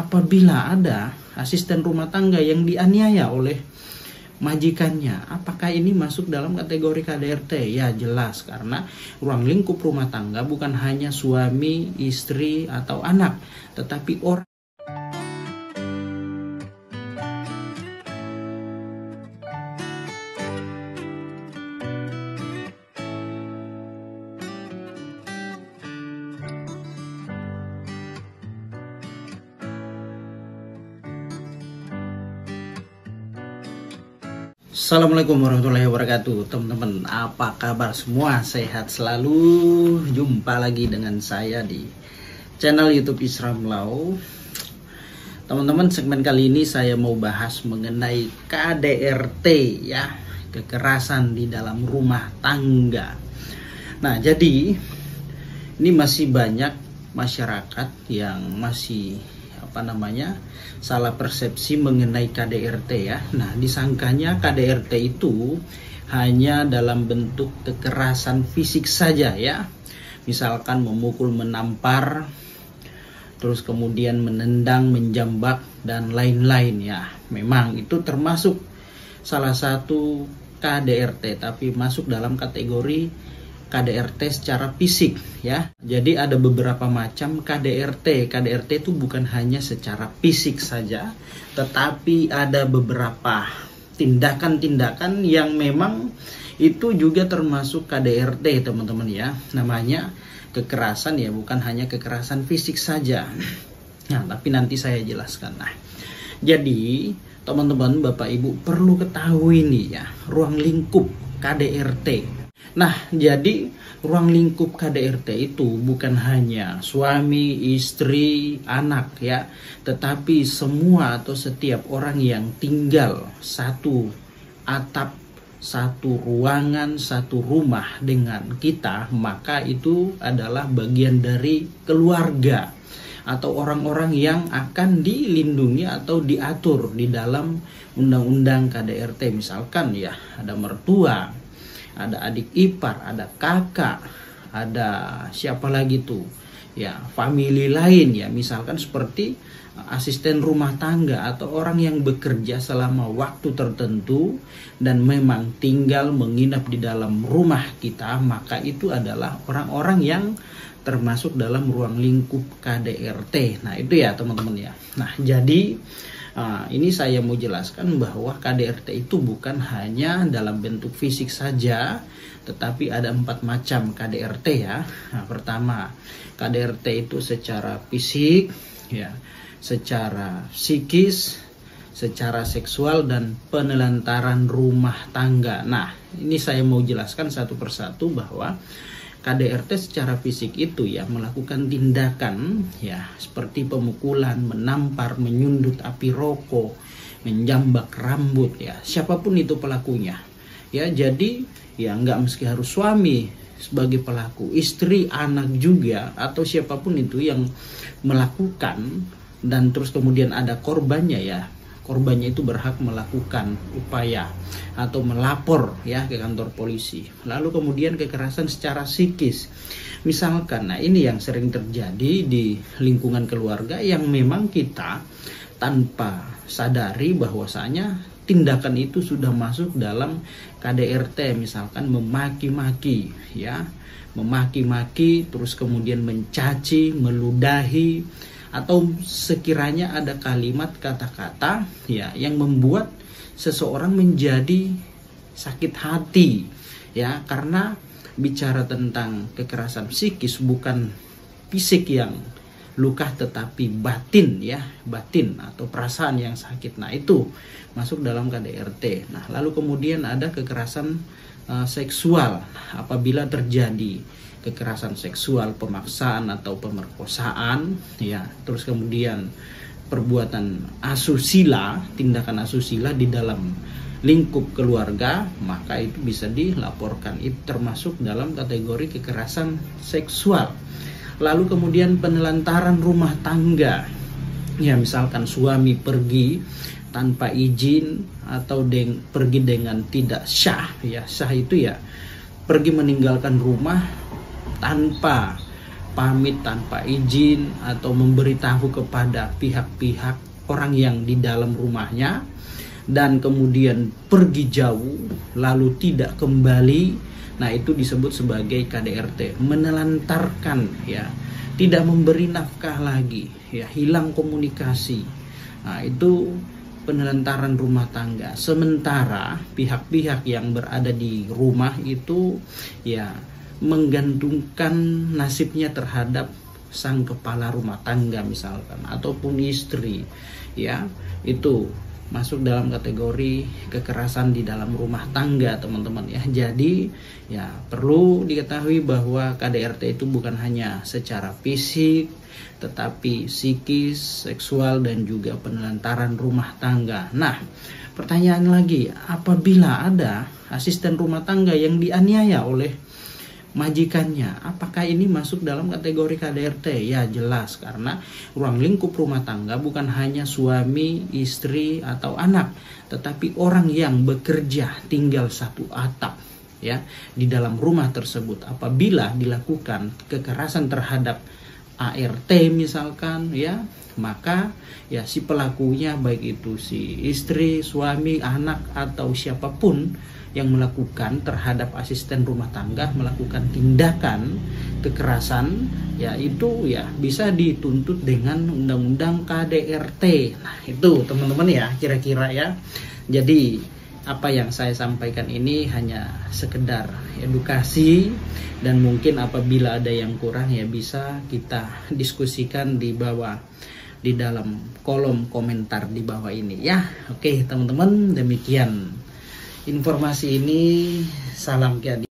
apabila ada asisten rumah tangga yang dianiaya oleh majikannya, apakah ini masuk dalam kategori KDRT? Ya jelas, karena ruang lingkup rumah tangga bukan hanya suami, istri, atau anak, tetapi orang. Assalamualaikum warahmatullahi wabarakatuh. Teman-teman, apa kabar semua? Sehat selalu. Jumpa lagi dengan saya di channel YouTube Isram Law. Teman-teman, segmen kali ini saya mau bahas mengenai KDRT, ya, kekerasan di dalam rumah tangga. Nah, jadi ini masih banyak masyarakat yang masih salah persepsi mengenai KDRT, ya. Nah, disangkanya KDRT itu hanya dalam bentuk kekerasan fisik saja, ya. Misalkan memukul, menampar, terus kemudian menendang, menjambak, dan lain-lain, ya. Memang itu termasuk salah satu KDRT, tapi masuk dalam kategori KDRT secara fisik, ya. Jadi ada beberapa macam KDRT. KDRT itu bukan hanya secara fisik saja, tetapi ada beberapa tindakan-tindakan yang memang itu juga termasuk KDRT, teman-teman, ya. Namanya kekerasan, ya, bukan hanya kekerasan fisik saja. Nah, tapi nanti saya jelaskan. Nah, jadi teman-teman, Bapak Ibu perlu ketahui nih, ya, ruang lingkup KDRT. Nah, jadi ruang lingkup KDRT itu bukan hanya suami, istri, anak, ya, tetapi semua atau setiap orang yang tinggal satu atap, satu ruangan, satu rumah dengan kita, maka itu adalah bagian dari keluarga atau orang-orang yang akan dilindungi atau diatur di dalam undang-undang KDRT. Misalkan, ya, ada mertua, ada adik ipar, ada kakak, ada siapa lagi tuh, ya, famili lain, ya, misalkan seperti asisten rumah tangga atau orang yang bekerja selama waktu tertentu dan memang tinggal menginap di dalam rumah kita, maka itu adalah orang-orang yang termasuk dalam ruang lingkup KDRT. Nah, itu, ya, teman-teman, ya. Nah, jadi ini saya mau jelaskan bahwa KDRT itu bukan hanya dalam bentuk fisik saja, tetapi ada 4 macam KDRT, ya. Nah, pertama, KDRT itu secara fisik, ya, secara psikis, secara seksual, dan penelantaran rumah tangga. Nah, ini saya mau jelaskan satu persatu bahwa KDRT secara fisik itu, ya, melakukan tindakan, ya, seperti pemukulan, menampar, menyundut api rokok, menjambak rambut, ya, siapapun itu pelakunya, ya. Jadi, ya, nggak mesti harus suami sebagai pelaku, istri, anak juga, atau siapapun itu yang melakukan, dan terus kemudian ada korbannya, ya. Korbannya itu berhak melakukan upaya atau melapor, ya, ke kantor polisi. Lalu kemudian kekerasan secara psikis. Misalkan, nah, ini yang sering terjadi di lingkungan keluarga yang memang kita tanpa sadari bahwasanya tindakan itu sudah masuk dalam KDRT. Misalkan memaki-maki, ya, memaki-maki, terus kemudian mencaci, meludahi, atau sekiranya ada kalimat kata-kata, ya, yang membuat seseorang menjadi sakit hati, ya, karena bicara tentang kekerasan psikis bukan fisik yang luka, tetapi batin, ya, batin atau perasaan yang sakit. Nah, itu masuk dalam KDRT. Nah, lalu kemudian ada kekerasan seksual. Apabila terjadi kekerasan seksual, pemaksaan atau pemerkosaan, ya, terus kemudian perbuatan asusila, tindakan asusila di dalam lingkup keluarga, maka itu bisa dilaporkan. Itu termasuk dalam kategori kekerasan seksual. Lalu kemudian penelantaran rumah tangga, ya, misalkan suami pergi tanpa izin atau pergi dengan tidak syah, ya. Syah itu, ya, pergi meninggalkan rumah tanpa pamit tanpa izin atau memberitahu kepada pihak-pihak orang yang di dalam rumahnya dan kemudian pergi jauh lalu tidak kembali, nah itu disebut sebagai KDRT, menelantarkan ya, tidak memberi nafkah lagi ya, hilang komunikasi. Nah itu penelantaran rumah tangga. Sementara pihak-pihak yang berada di rumah itu ya menggantungkan nasibnya terhadap sang kepala rumah tangga misalkan ataupun istri ya, itu masuk dalam kategori kekerasan di dalam rumah tangga teman-teman ya. Jadi ya perlu diketahui bahwa KDRT itu bukan hanya secara fisik tetapi psikis, seksual dan juga penelantaran rumah tangga. Nah, pertanyaan lagi, apabila ada asisten rumah tangga yang dianiaya oleh majikannya, apakah ini masuk dalam kategori KDRT? Ya jelas, karena ruang lingkup rumah tangga bukan hanya suami, istri atau anak, tetapi orang yang bekerja tinggal satu atap ya di dalam rumah tersebut. Apabila dilakukan kekerasan terhadap ART misalkan ya, maka ya si pelakunya baik itu si istri, suami, anak atau siapapun yang melakukan terhadap asisten rumah tangga melakukan tindakan kekerasan ya, itu ya bisa dituntut dengan undang-undang KDRT. Nah itu teman-teman ya kira-kira ya. Jadi apa yang saya sampaikan ini hanya sekedar edukasi, dan mungkin apabila ada yang kurang ya bisa kita diskusikan di bawah, di dalam kolom komentar di bawah ini ya. Oke teman-teman, demikian informasi ini. Salam kiat.